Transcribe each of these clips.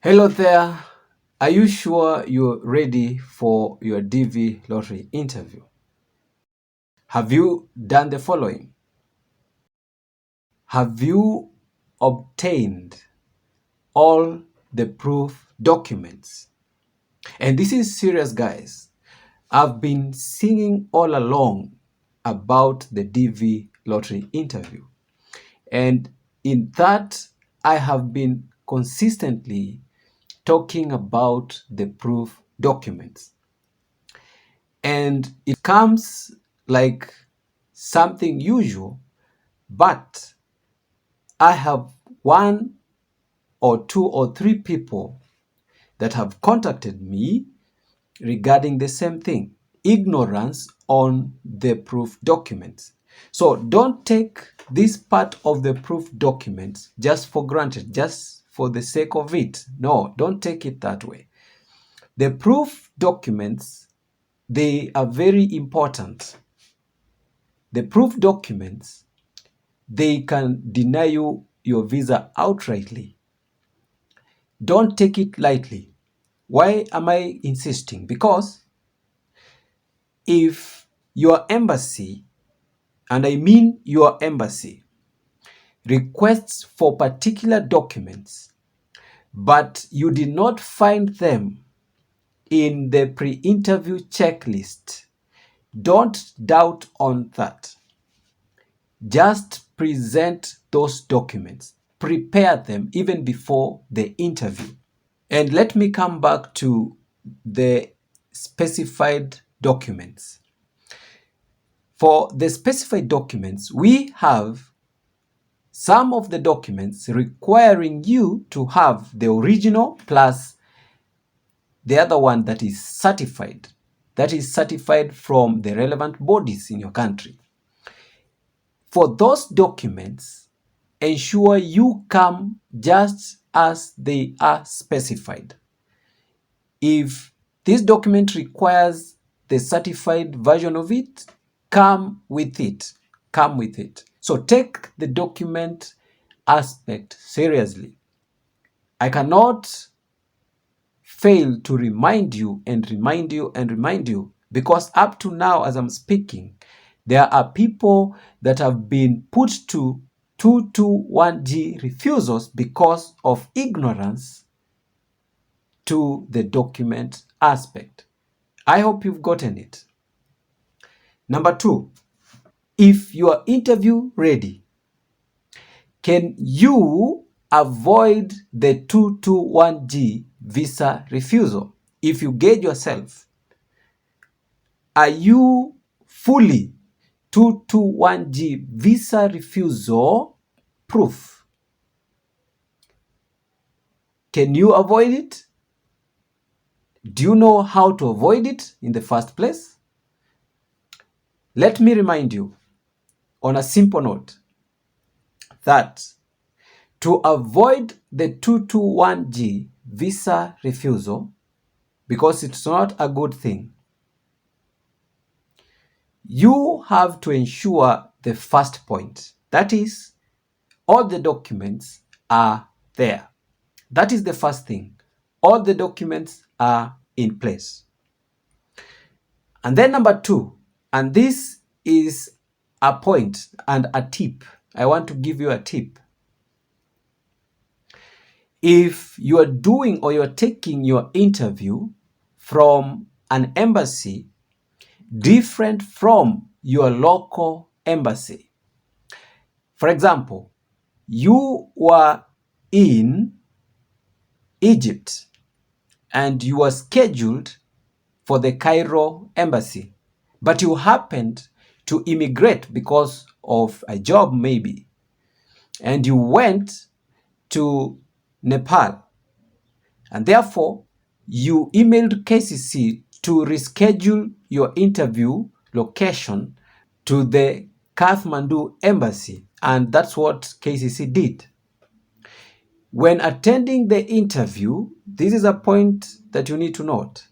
Hello there. Are you sure you're ready for your DV lottery interview? Have you done the following? Have you obtained all the proof documents? And this is serious, guys. I've been singing all along about the DV lottery interview. And in that, I have been consistently talking about the proof documents. And it comes like something usual, but I have one or two or three people that have contacted me regarding the same thing, ignorance on the proof documents. So don't take this part of the proof documents just for granted, just for the sake of it. No, don't take it that way. The proof documents, they are very important. The proof documents, they can deny you your visa outrightly. Don't take it lightly. Why am I insisting? Because if your embassy, and I mean your embassy, requests for particular documents, but you did not find them in the pre-interview checklist, don't doubt on that. Just present those documents. Prepare them even before the interview. And let me come back to the specified documents. For the specified documents, we have some of the documents requiring you to have the original plus the other one that is certified. That is certified from the relevant bodies in your country. For those documents, ensure you come just as they are specified. If this document requires the certified version of it, come with it. Come with it. So take the document aspect seriously. I cannot fail to remind you and remind you and remind you, because up to now as I'm speaking, there are people that have been put to 221G refusals because of ignorance to the document aspect. I hope you've gotten it. Number two, if you are interview ready, can you avoid the 221G visa refusal? If you gauge yourself, are you fully 221G visa refusal proof? Can you avoid it? Do you know how to avoid it in the first place? Let me remind you on a simple note that to avoid the 221G visa refusal, because it's not a good thing, you have to ensure the first point. That is, all the documents are there. That is the first thing. All the documents are in place. And then number two, and this is a point and a tip. I want to give you a tip. If you are doing or you're taking your interview from an embassy different from your local embassy, for example, you were in Egypt and you were scheduled for the Cairo embassy, but you happened to immigrate because of a job maybe, and you went to Nepal, and therefore you emailed KCC to reschedule your interview location to the Kathmandu embassy, and that's what KCC did. When attending the interview, this is a point that you need to note.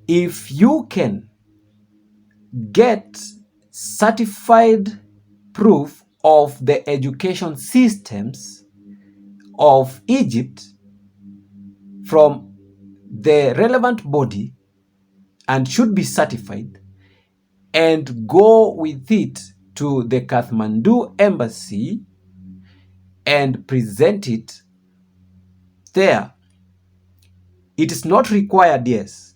If you can get certified proof of the education systems of Egypt from the relevant body and should be certified, and go with it to the Kathmandu embassy and present it there. It is not required, yes,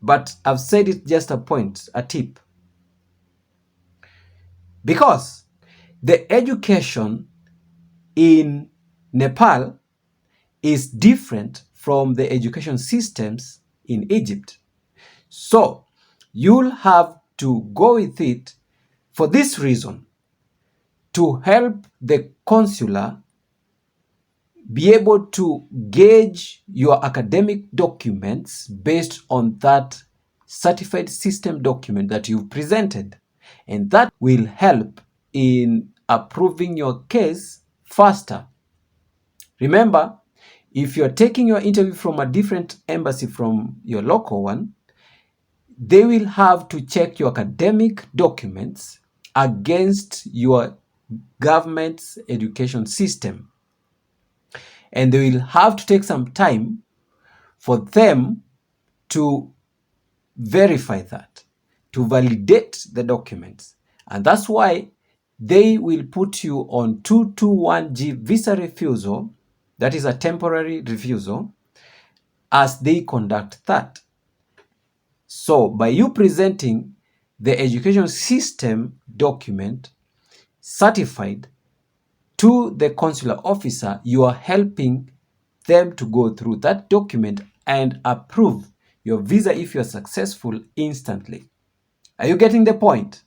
but I've said it just a tip. Because the education in Nepal is different from the education systems in Egypt. So you'll have to go with it for this reason, to help the consular be able to gauge your academic documents based on that certified system document that you've presented. And that will help in approving your case faster. Remember, if you're taking your interview from a different embassy from your local one, they will have to check your academic documents against your government's education system. And they will have to take some time for them to verify that, to validate the documents. And that's why they will put you on 221G visa refusal, that is a temporary refusal, as they conduct that. So by you presenting the education system document certified to the consular officer, you are helping them to go through that document and approve your visa if you're successful instantly. Are you getting the point?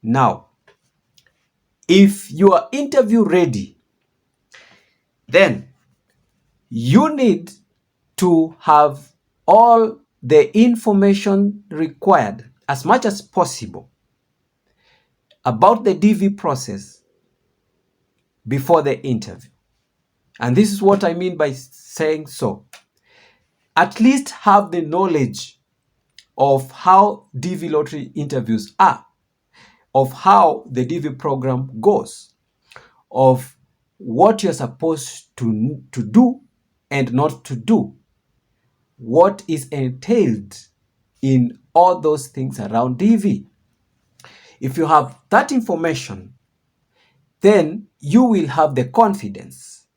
Now, if you are interview ready, then you need to have all the information required as much as possible about the DV process before the interview. And this is what I mean by saying so. At least have the knowledge of how DV lottery interviews are, of how the DV program goes, of what you're supposed to do and not to do, what is entailed in all those things around DV. If you have that information, then you will have the confidence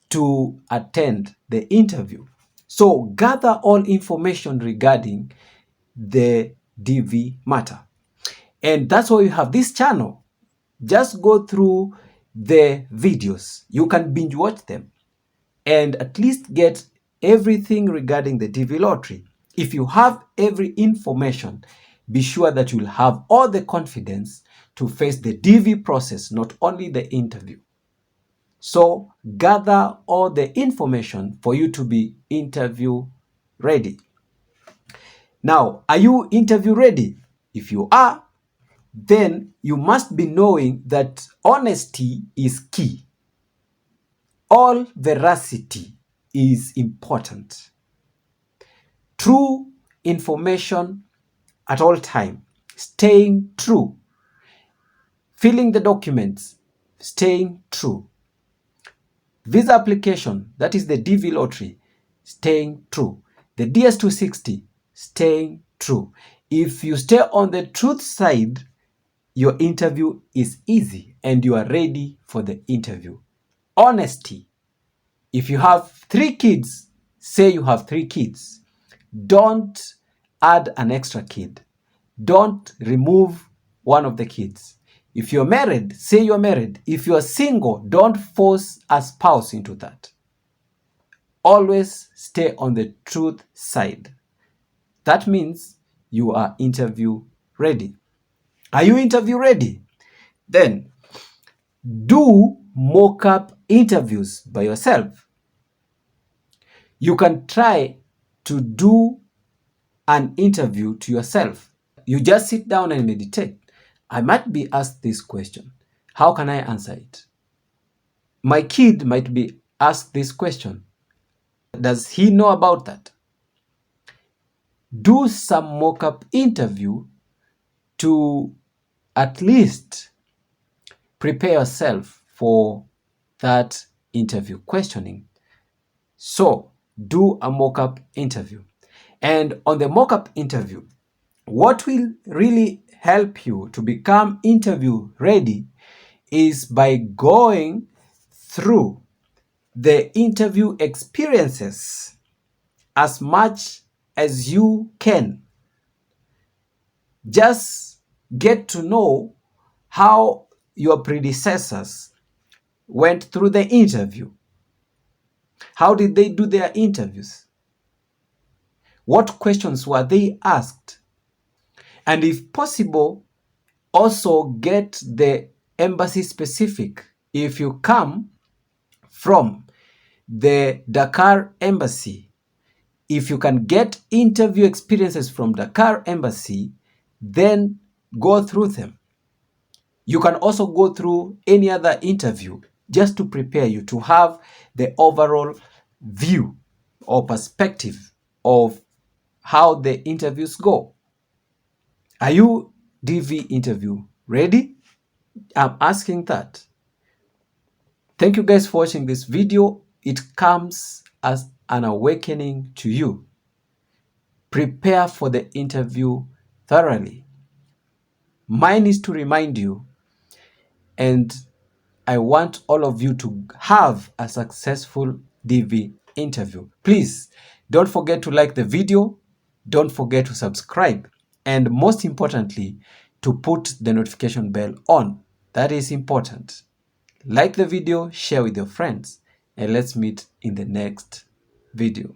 to attend the interview. So gather all information regarding the DV matter. And that's why you have this channel. Just go through the videos. You can binge watch them and at least get everything regarding the DV lottery. If you have every information, be sure that you'll have all the confidence to face the DV process, not only the interview. So gather all the information for you to be interview ready. Now, are you interview ready? If you are, then you must be knowing that honesty is key. All veracity is important. True information at all time, staying true. Filling the documents, staying true. Visa application, that is the DV lottery, staying true. The DS260, staying true. If you stay on the truth side, your interview is easy and you are ready for the interview. Honesty. If you have 3 kids, say you have 3 kids. Don't add an extra kid. Don't remove one of the kids. If you're married, say you're married. If you're single, don't force a spouse into that. Always stay on the truth side. That means you are interview ready. Are you interview ready? Then do mock-up interviews by yourself. You can try to do an interview to yourself. You just sit down and meditate. I might be asked this question. How can I answer it? My kid might be asked this question. Does he know about that? Do some mock-up interview to at least prepare yourself for that interview questioning. So do a mock-up interview. And on the mock-up interview, what will really help you to become interview ready is by going through the interview experiences as much as you can. Just get to know how your predecessors went through the interview. How did they do their interviews? What questions were they asked? And if possible, also get the embassy specific. If you come from the Dakar embassy, if you can get interview experiences from Dakar embassy, then go through them. You can also go through any other interview just to prepare you to have the overall view or perspective of how the interviews go. Are you DV interview ready? I'm asking that. Thank you guys for watching this video. It comes as an awakening to you. Prepare for the interview thoroughly. Mine is to remind you, and I want all of you to have a successful DV interview. Please don't forget to like the video, don't forget to subscribe, and most importantly, to put the notification bell on. That is important. Like the video, share with your friends, and let's meet in the next video.